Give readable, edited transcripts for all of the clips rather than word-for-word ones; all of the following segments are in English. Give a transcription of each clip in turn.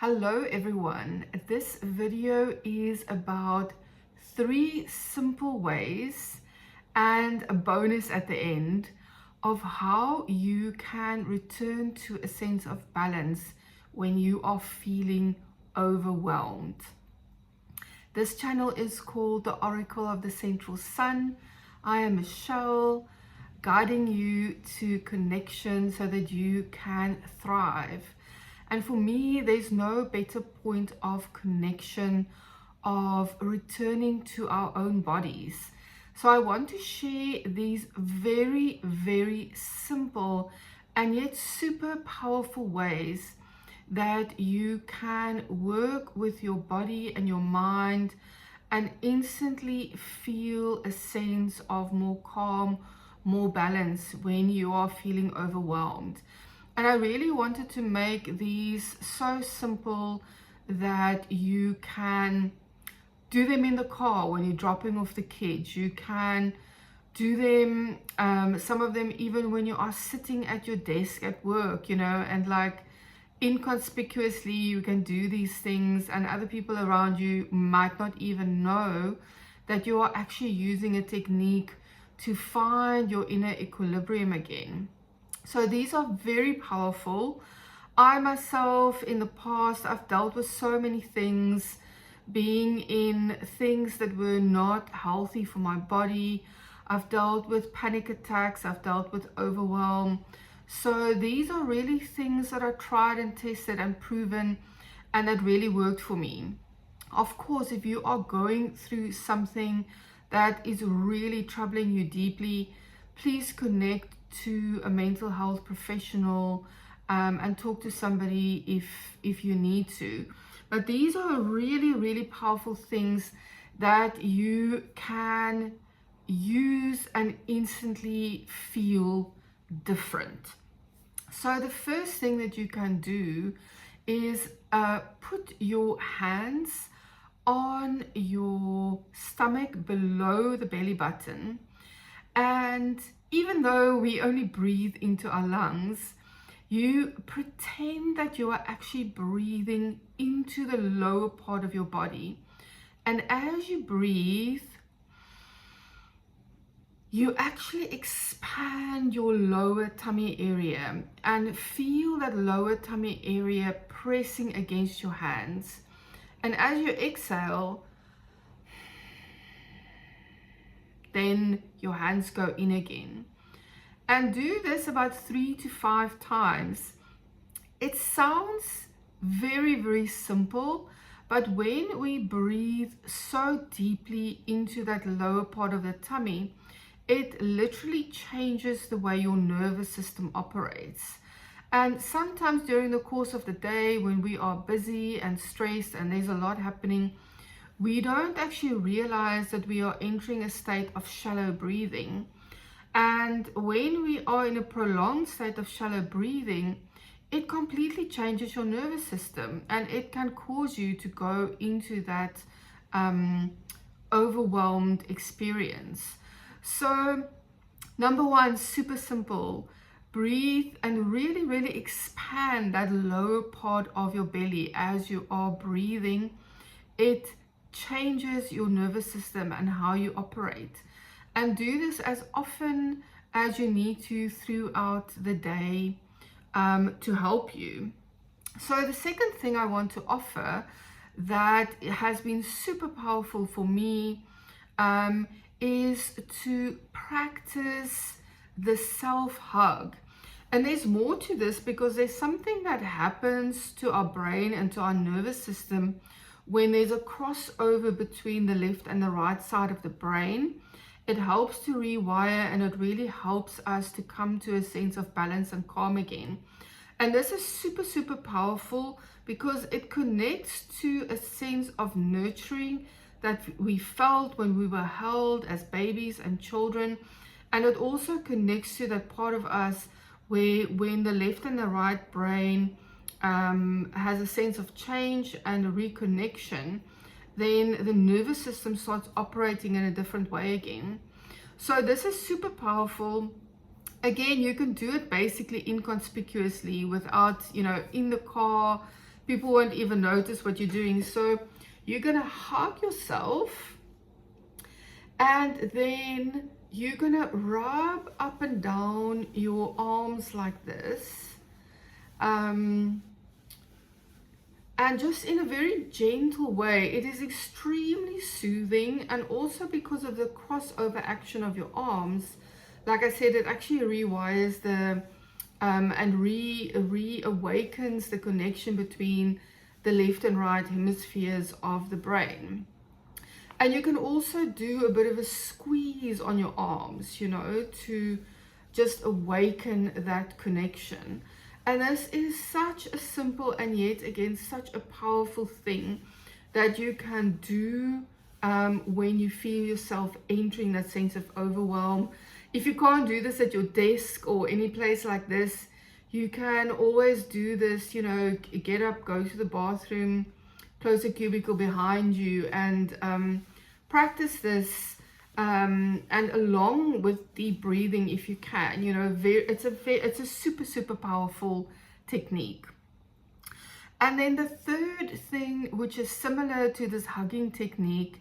Hello everyone. This video is about 3 simple ways and a bonus at the end of how you can return to a sense of balance when you are feeling overwhelmed. This channel is called the Oracle of the Central Sun. I am Michelle, guiding you to connection so that you can thrive. And for me, there's no better point of connection, of returning to our own bodies. So I want to share these very, very simple and yet super powerful ways that you can work with your body and your mind and instantly feel a sense of more calm, more balance when you are feeling overwhelmed. And I really wanted to make these so simple that you can do them in the car when you're dropping off the kids. You can do them, some of them even when you are sitting at your desk at work, and like inconspicuously you can do these things and other people around you might not even know that you are actually using a technique to find your inner equilibrium again. So these are very powerful. I myself in the past, I've dealt with so many things, being in things that were not healthy for my body. I've dealt with panic attacks, I've dealt with overwhelm. So these are really things that are tried and tested and proven and that really worked for me. Of course, if you are going through something that is really troubling you deeply, please connect to a mental health professional and talk to somebody if you need to. But these are really, really powerful things that you can use and instantly feel different. So the first thing that you can do is put your hands on your stomach below the belly button, and even though we only breathe into our lungs, you pretend that you are actually breathing into the lower part of your body. And as you breathe, you actually expand your lower tummy area and feel that lower tummy area pressing against your hands. And as you exhale, then your hands go in again. And do this about 3 to 5 times. It sounds very, very simple, but when we breathe so deeply into that lower part of the tummy, it literally changes the way your nervous system operates. And sometimes during the course of the day, when we are busy and stressed and there's a lot happening, we don't actually realize that we are entering a state of shallow breathing. And when we are in a prolonged state of shallow breathing, it completely changes your nervous system and it can cause you to go into that overwhelmed experience. So number one, super simple. Breathe and really, really expand that lower part of your belly as you are breathing. It changes your nervous system and how you operate. And do this as often as you need to throughout the day to help you. So the second thing I want to offer that has been super powerful for me is to practice the self-hug. And there's more to this because there's something that happens to our brain and to our nervous system when there's a crossover between the left and the right side of the brain. It helps to rewire and it really helps us to come to a sense of balance and calm again. And this is super, super powerful because it connects to a sense of nurturing that we felt when we were held as babies and children. And it also connects to that part of us where when the left and the right brain has a sense of change and a reconnection, then the nervous system starts operating in a different way again. So this is super powerful. Again, you can do it basically inconspicuously without, in the car, People won't even notice what you're doing. So you're going to hug yourself, and then you're going to rub up and down your arms like this. And just in a very gentle way. It is extremely soothing, and also because of the crossover action of your arms, like I said, it actually rewires the and reawakens the connection between the left and right hemispheres of the brain. And you can also do a bit of a squeeze on your arms, you know, to just awaken that connection. And this is such a simple and yet again such a powerful thing that you can do when you feel yourself entering that sense of overwhelm. If you can't do this at your desk or any place like this, you can always do this, you know, get up, go to the bathroom, close a cubicle behind you, and practice this. And along with deep breathing, if you can, you know, it's a super powerful technique. And then the third thing, which is similar to this hugging technique,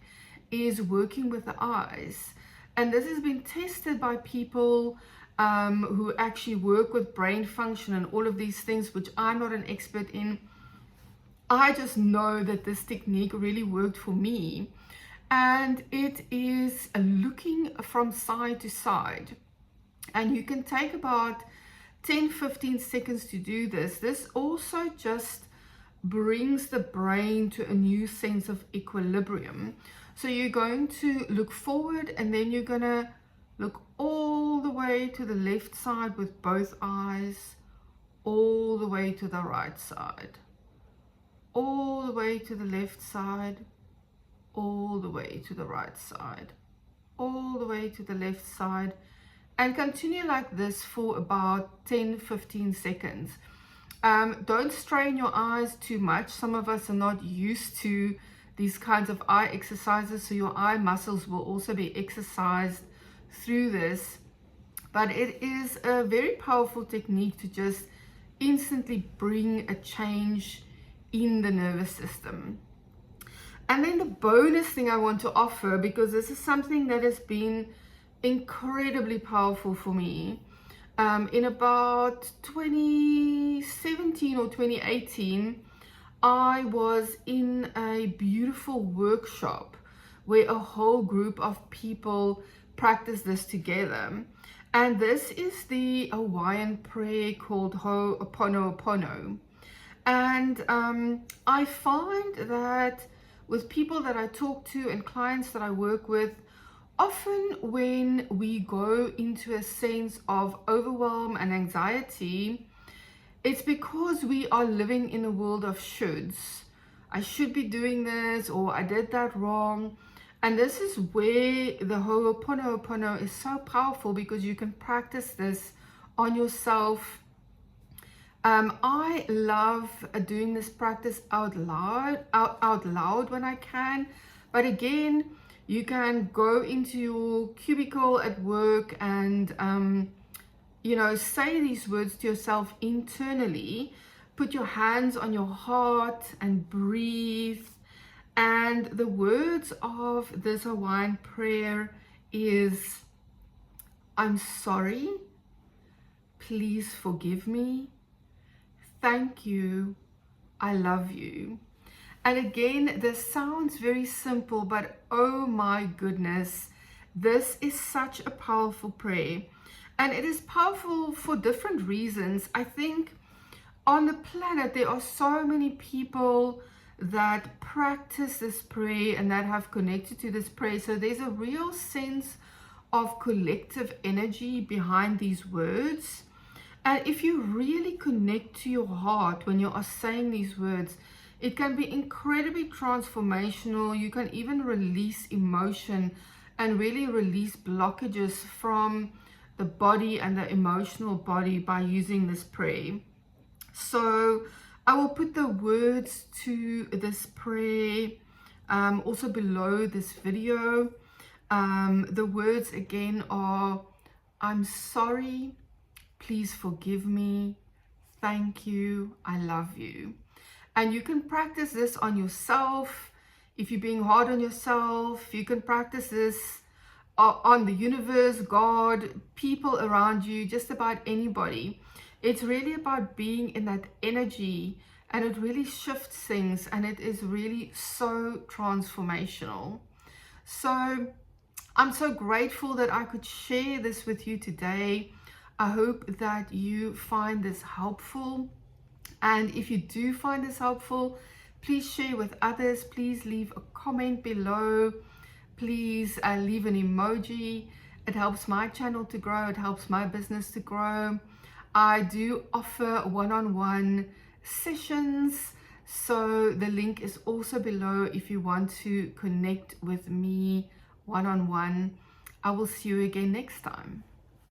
is working with the eyes. And this has been tested by people who actually work with brain function and all of these things, which I'm not an expert in. I just know that this technique really worked for me. And it is looking from side to side. And you can take about 10-15 seconds to do this. This also just brings the brain to a new sense of equilibrium. So you're going to look forward, and then you're going to look all the way to the left side with both eyes, all the way to the right side, all the way to the left side, all the way to the right side, all the way to the left side, and continue like this for about 10-15 seconds. Don't strain your eyes too much. Some of us are not used to these kinds of eye exercises, so your eye muscles will also be exercised through this. But it is a very powerful technique to just instantly bring a change in the nervous system. And then the bonus thing I want to offer, because this is something that has been incredibly powerful for me, in about 2017 or 2018, I was in a beautiful workshop where a whole group of people practice this together. And this is the Hawaiian prayer called Ho'oponopono. And I find that with people that I talk to and clients that I work with, often when we go into a sense of overwhelm and anxiety, it's because we are living in a world of shoulds. I should be doing this, or I did that wrong. And this is where the Ho'oponopono is so powerful, because you can practice this on yourself. I love doing this practice out loud when I can. But again, you can go into your cubicle at work and you know, say these words to yourself internally. Put your hands on your heart and breathe. And the words of this Hawaiian prayer is, I'm sorry, please forgive me, thank you, I love you. And again, this sounds very simple, but oh my goodness, this is such a powerful prayer. And it is powerful for different reasons. I think on the planet, there are so many people that practice this prayer and that have connected to this prayer. So there's a real sense of collective energy behind these words. And if you really connect to your heart when you are saying these words, it can be incredibly transformational. You can even release emotion and really release blockages from the body and the emotional body by using this prayer. So I will put the words to this prayer also below this video. The words again are, I'm sorry, please forgive me, thank you, I love you. And you can practice this on yourself. If you're being hard on yourself, you can practice this on the universe, God, people around you, just about anybody. It's really about being in that energy, and it really shifts things, and it is really so transformational. So I'm so grateful that I could share this with you today. I hope that you find this helpful. And if you do find this helpful, please share with others. Please leave a comment below. Please leave an emoji. It helps my channel to grow. It helps my business to grow. I do offer one-on-one sessions, so the link is also below if you want to connect with me one-on-one. I will see you again next time.